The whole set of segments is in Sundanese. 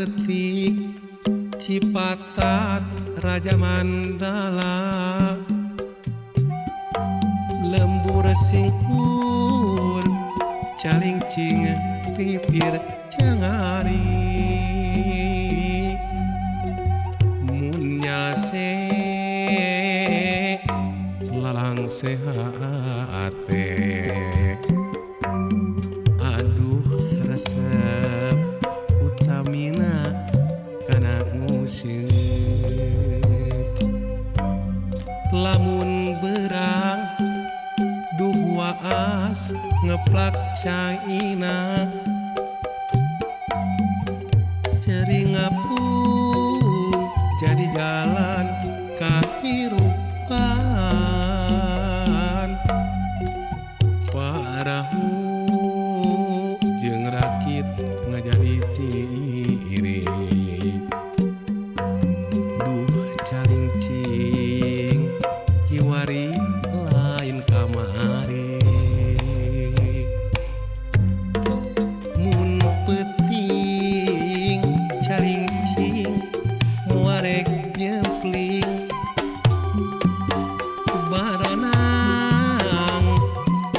letik Cipatat Raja Mandala lembur singkur calincing pipir cangari munyase lalang sehat aduh resep utamina kana ngusik lamun berang duh waas ngeplak caina ceri ngapun jadi jalan kahirupan parahu jeung rakit ngajadi ciri duh calincing kiwari lain kamari mun peuting calincing muarek jempling baranang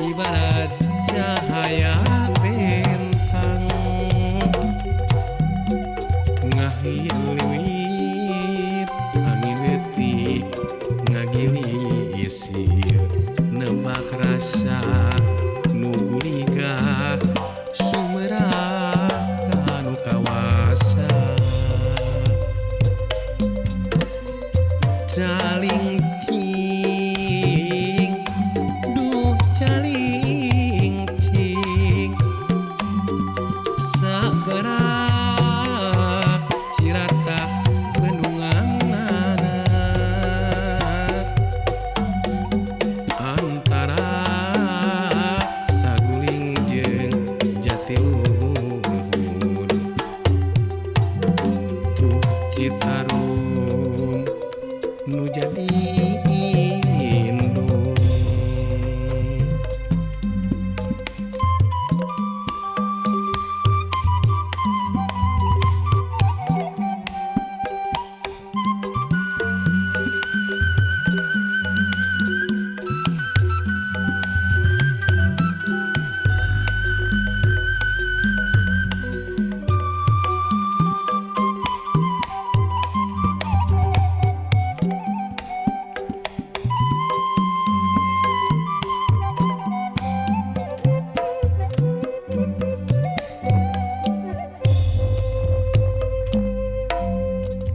ibarat cahaya bentang ngahiliwit angin detik ngagilisir nebak rasa nuguliga sumerah kanu kawasa calincing duh calincing sagara cirata bendunganana antara saguling jeung jatiluhur tuh Citarum nu jadi indung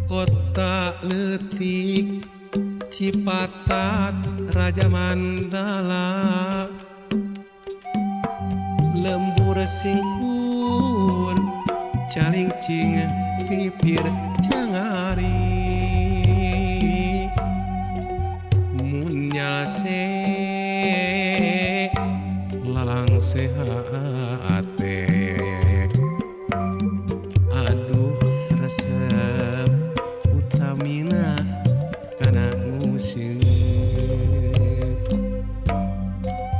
kota letik Cipatat Raja Mandala lembur singkur calincing pipir cangari munyase lalang sehat aduh resep utamina kana ngusik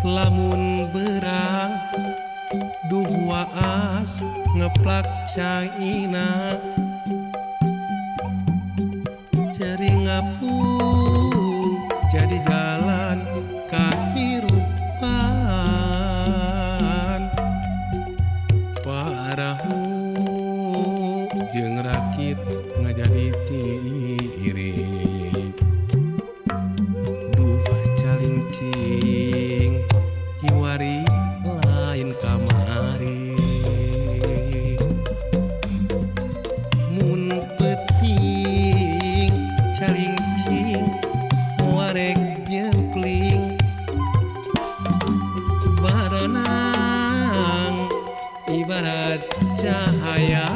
lamun berang duh waas ngeplak caina ceri ngapun jadi jalan kahirupan parahu jeung rakit ngajadi ciri duh calincing kiwari lain kamari mun peuting calincing muarek jempling baranang ibarat cahaya